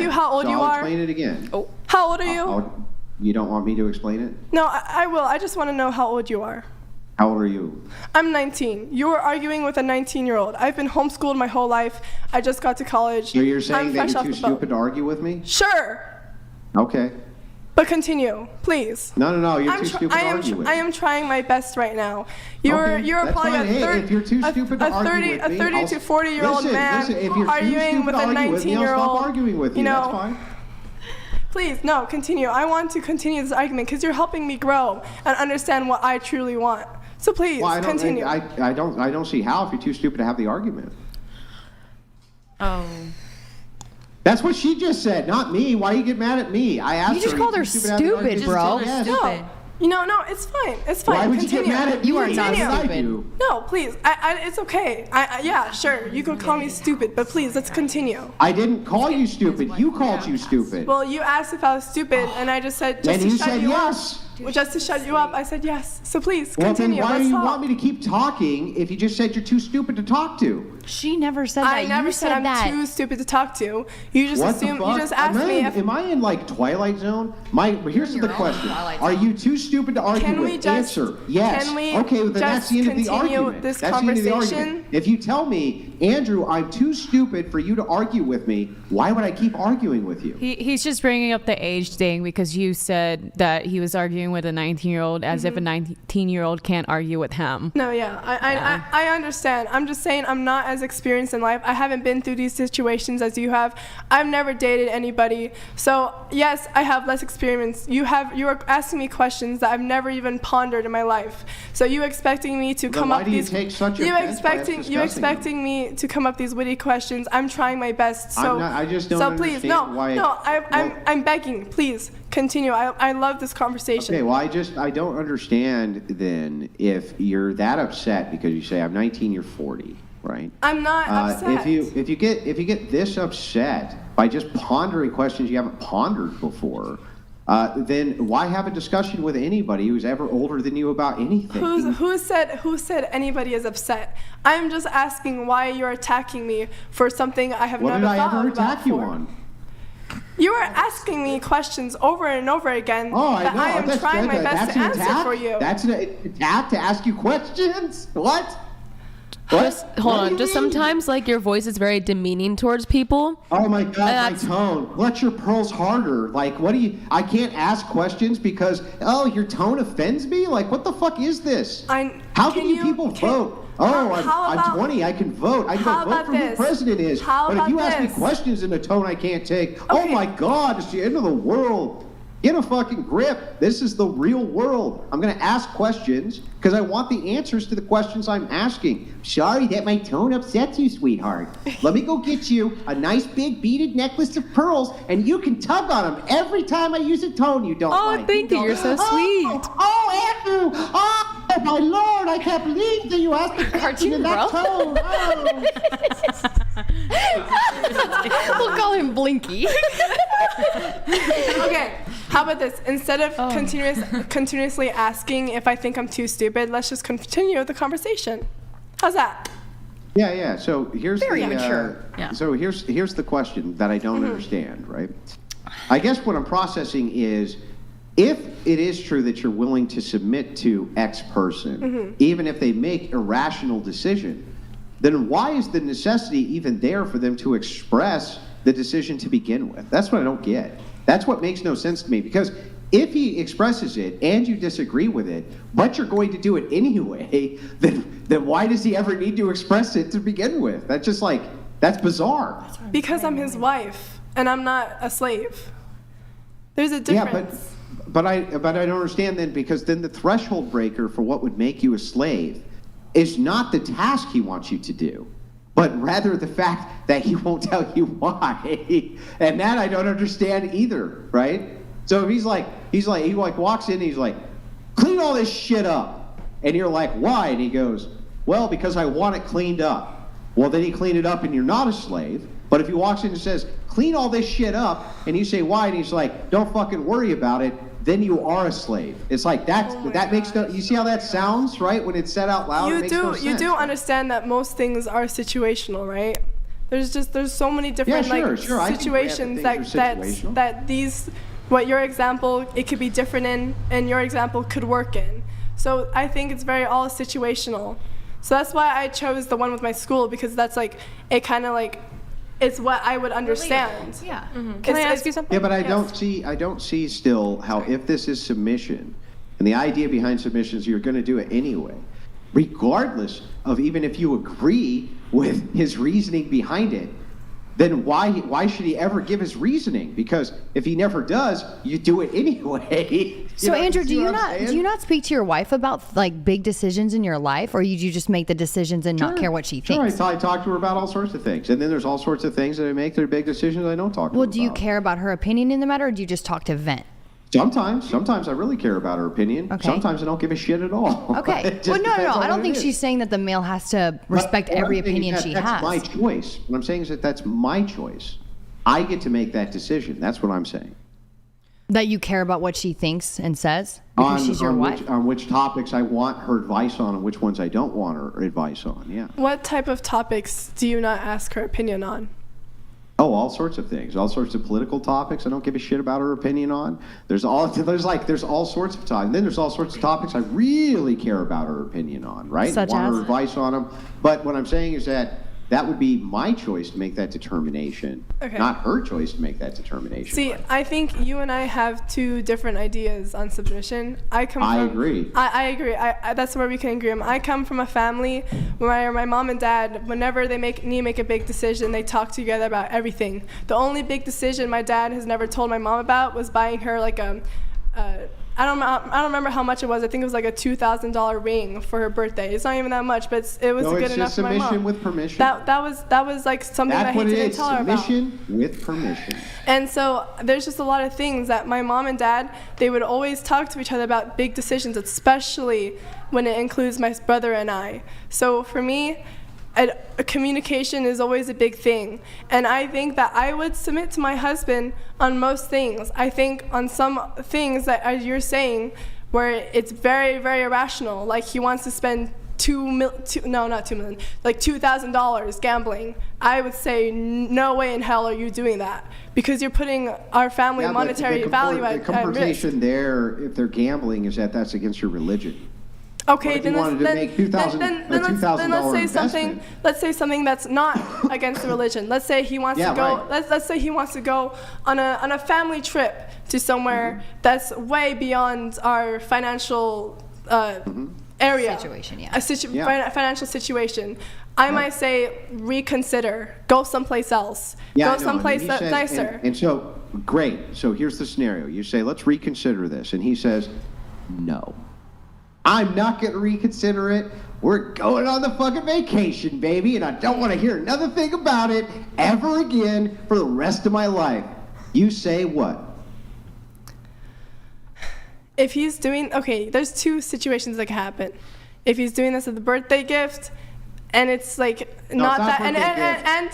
you how old you I'll are? explain it again. Oh. How old are you? You don't want me to explain it? No, I will. I just want to know how old you are. How old are you? I'm 19. You were arguing with a 19-year-old. I've been homeschooled my whole life. I just got to college. So you're saying that you're too off the boat. stupid to argue with me? Sure. Okay. But continue, please. No. You're too stupid to argue with me. I am trying my best right now. You're that's probably fine. If you're too stupid to argue with me, a 30 to 40-year-old man if you're arguing too with stupid a to argue with me, I'll 19-year-old. stop arguing with you. That's fine. Please, no, continue. I want to continue this argument because you're helping me grow and understand what I truly want. So please, continue. I don't see how if you're too stupid to have the argument. Oh. That's what she just said, not me. Why you get mad at me? I asked her. You just called her stupid, bro. No. No, it's fine. It's fine. Why would continue. you get mad at me? You are not stupid. No, please. It's okay. Yeah, sure. You could call me stupid, but please, let's continue. I didn't call you stupid. You called you stupid. Well, you asked if I was stupid, and I just said And to you shut said you yes. up. Well, just to shut you up, I said yes. So please, Well, continue. then why do Let's you talk. want me to keep talking if you just said you're too stupid to talk to? She never said that. I never you said I'm that. too stupid to talk to. You just assume. You just asked me if. Am I in like Twilight Zone? Here's the question: are you too stupid to argue Can with? we just? Answer yes. Can we okay, well, then that's just the end of the continue argument. this That's the end of the conversation? argument. If you tell me, Andrew, I'm too stupid for you to argue with me, why would I keep arguing with you? He's just bringing up the age thing because you said that he was arguing with a 19-year-old as if a 19-year-old can't argue with him. No, yeah, I understand. I'm just saying I'm not as experienced in life. I haven't been through these situations as you have. I've never dated anybody. So, yes, I have less experience. You are asking me questions that I've never even pondered in my life. So you expecting me to come up these you expecting me to come up these witty questions. I'm trying my best. So I just don't please, understand why. I'm begging. Please continue. I love this conversation. Okay, well, I don't understand then if you're that upset because you say I'm 19, you're 40, right? I'm not upset. If you get this upset by just pondering questions you haven't pondered before, then why have a discussion with anybody who's ever older than you about anything? Who said anybody is upset? I'm just asking why you're attacking me for something I have never thought about. What did I ever attack you on? You are asking me questions over and over again that I am trying my best to answer for you. That's an attack to ask you questions? What? Hold on. Just sometimes, like, your voice is very demeaning towards people. Oh my God, my tone. Let your pearls harder. Like, I can't ask questions because, your tone offends me? Like, what the fuck is this? How can you people vote? I'm 20, I can vote. I can vote for who the president is. But if you ask me questions in a tone I can't take, oh my God, it's the end of the world. Get a fucking grip. This is the real world. I'm going to ask questions because I want the answers to the questions I'm asking. Sorry that my tone upsets you, sweetheart. Let me go get you a nice big beaded necklace of pearls, and you can tug on them every time I use a tone you don't like. Oh, thank you. You're so sweet. Oh, Andrew. Oh, my Lord. I can't believe that you asked a question in that tone. Oh. We'll call him Blinky. Okay. How about this? Instead of continuously asking if I think I'm too stupid, let's just continue the conversation. How's that? Yeah. So here's mature. So here's the question that I don't understand, right? I guess what I'm processing is, if it is true that you're willing to submit to X person, even if they make irrational decision, then why is the necessity even there for them to express the decision to begin with? That's what I don't get. That's what makes no sense to me, because if he expresses it and you disagree with it, but you're going to do it anyway, then why does he ever need to express it to begin with? That's just that's bizarre. Because I'm his wife and I'm not a slave. There's a difference. Yeah, but I don't understand then, because then the threshold breaker for what would make you a slave is not the task he wants you to do, but rather the fact that he won't tell you why. And that I don't understand either, right? So he walks in and he's like, clean all this shit up. And you're like, why? And he goes, well, because I want it cleaned up. Well, then he cleaned it up and you're not a slave. But if he walks in and says, clean all this shit up, and you say why, and he's like, don't fucking worry about it, then you are a slave. It's like that makes no. You see how that sounds, right? When it's said out loud, it makes no sense. You do understand that most things are situational, right? There's so many different situations that these, what your example, it could be different in, and your example could work in. So I think it's very all situational. So that's why I chose the one with my school, because that's like, it kind of like, it's what I would understand. Yeah. Mm-hmm. Can I ask you something? Yeah, but I don't see still how, if this is submission, and the idea behind submission is you're going to do it anyway, regardless of even if you agree with his reasoning behind it, then why should he ever give his reasoning? Because if he never does, you do it anyway. So Andrew, do you not speak to your wife about like big decisions in your life, or you just make the decisions and not care what she thinks? Sure, I talk to her about all sorts of things, and then there's all sorts of things that I make that are big decisions I don't talk to her about. Well, do you care about her opinion in the matter, or do you just talk to vent? Sometimes I really care about her opinion. Okay. Sometimes I don't give a shit at all. Okay. Well, no. I don't think she's saying that the male has to respect every opinion she has. That's my choice. What I'm saying is that that's my choice. I get to make that decision. That's what I'm saying. That you care about what she thinks and says because she's your wife? On which topics I want her advice on and which ones I don't want her advice on, yeah. What type of topics do you not ask her opinion on? Oh, all sorts of things. All sorts of political topics I don't give a shit about her opinion on. There's all sorts of topics. And then there's all sorts of topics I really care about her opinion on, right? Such want as? her advice on them. But what I'm saying is that would be my choice to make that determination, not her choice to make that determination. See, I think you and I have two different ideas on submission. I agree. I agree. That's where we can agree. I come from a family where my mom and dad, whenever they need to make a big decision, they talk together about everything. The only big decision my dad has never told my mom about was buying her like I don't remember how much it was. I think it was like a $2,000 ring for her birthday. It's not even that much, but it was good enough for my mom. Submission with permission. That was like something that he didn't tell her about. Submission with permission. And so there's just a lot of things that my mom and dad, they would always talk to each other about big decisions, especially when it includes my brother and I. So for me, communication is always a big thing, and I think that I would submit to my husband on most things. I think on some things that, as you're saying, where it's very, very irrational, like he wants to spend $2,000 gambling, I would say no way in hell are you doing that, because you're putting our family monetary value at risk. The conversation there, if they're gambling, is that that's against your religion. Okay, then let's say something. Let's say something that's not against the religion. Let's say he wants to go. Right. Let's say he wants to go on a family trip to somewhere that's way beyond our financial area. Situation, yeah. Financial situation. I might say reconsider. Go someplace else. Go someplace that's nicer. And so, great. So here's the scenario. You say, let's reconsider this, and he says, no. I'm not going to reconsider it. We're going on the fucking vacation, baby, and I don't want to hear another thing about it ever again for the rest of my life. You say what? If he's doing, there's two situations that can happen. If he's doing this as a birthday gift, and it's like not that,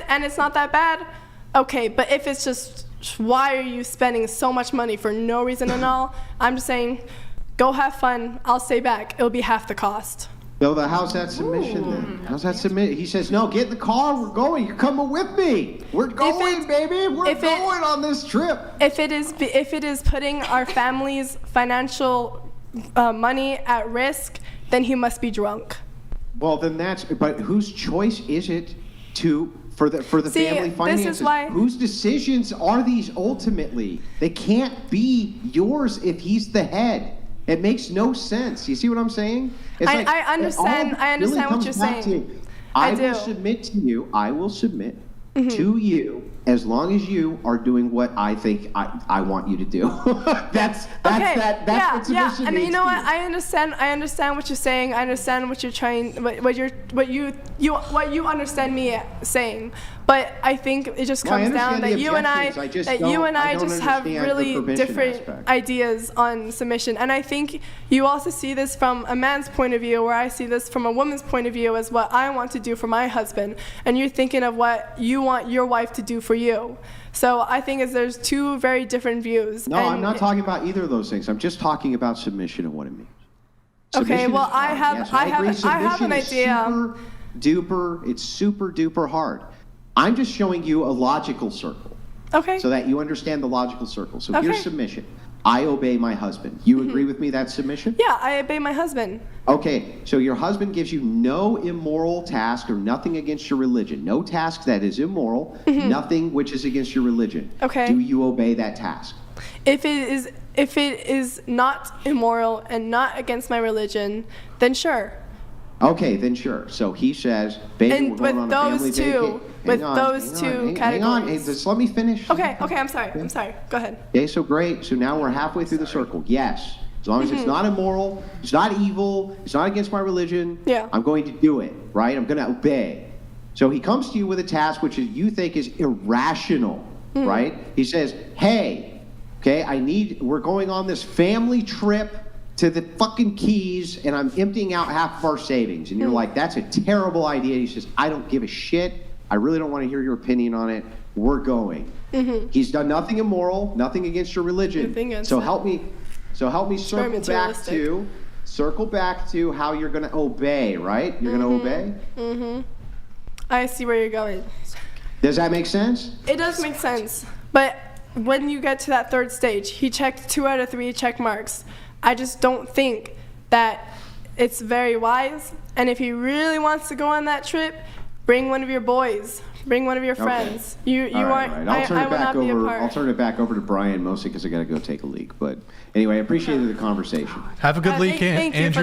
and it's not that bad, okay. But if it's just, why are you spending so much money for no reason at all? I'm just saying, go have fun. I'll stay back. It'll be half the cost. So how's that submission then? How's that submission? He says, no, get in the car. We're going. You're coming with me. We're going, baby. We're going on this trip. If it is putting our family's financial money at risk, then he must be drunk. Well, then but whose choice is it for the family finances? This is why, whose decisions are these ultimately? They can't be yours if he's the head. It makes no sense. You see what I'm saying? I understand what you're saying. I will submit to you. I will submit to you as long as you are doing what I think I want you to do. That's what submission means. And you know what? I understand what you're saying. I understand what you're trying, what you understand me saying. But I think it just comes down that you and I just have really different ideas on submission. And I think you also see this from a man's point of view, where I see this from a woman's point of view as what I want to do for my husband. And you're thinking of what you want your wife to do for you. So I think there's two very different views. No, I'm not talking about either of those things. I'm just talking about submission and what it means. Submission I have an idea. It's super duper hard. I'm just showing you a logical circle. Okay. So that you understand the logical circle. So Okay. here's submission. I obey my husband. You agree with me that's submission? Yeah, I obey my husband. Okay, so your husband gives you no immoral task or nothing against your religion. No task that is immoral, nothing which is against your religion. Okay. Do you obey that task? If it is not immoral and not against my religion, then sure. Okay, then sure. So he says, baby, And we're going with on those a family two- vacation. with Hang on, those hang on, two hang categories. on, hey, just let me finish. Okay, I'm sorry. Go ahead. Okay, so great. So now we're halfway through the circle. Yes. As long as it's not immoral, it's not evil, it's not against my religion, Yeah. I'm going to do it, right? I'm going to obey. So he comes to you with a task which is, you think is irrational, right? He says, hey, okay, we're going on this family trip to the fucking Keys, and I'm emptying out half of our savings. And you're like, that's a terrible idea. He says, I don't give a shit. I really don't want to hear your opinion on it. We're going. He's done nothing immoral, nothing against your religion. Nothing against So it. help me circle back to how you're going to obey, right? You're going to obey? I see where you're going. Does that make sense? It does make sense. But when you get to that third stage, he checked 2 out of 3 check marks. I just don't think that it's very wise. And if he really wants to go on that trip, bring one of your boys. Bring one of your friends. You All right, aren't. all right. I will not be a part. I'll turn it back over to Brian, mostly because I got to go take a leak. But anyway, I appreciated the conversation. Have a good leak, thank you for Andrew.